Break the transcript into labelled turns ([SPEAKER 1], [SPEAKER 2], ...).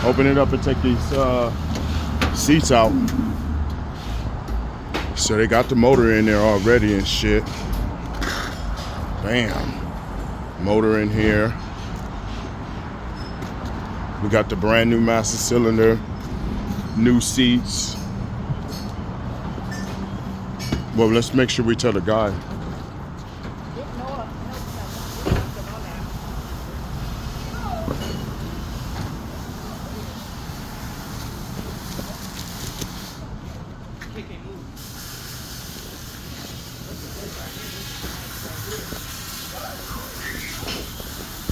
[SPEAKER 1] Open it up and take these seats out. So they got the motor in there already and shit. Bam. Motor in here. We got the brand new master cylinder. New seats. Well, let's make sure we tell the guy.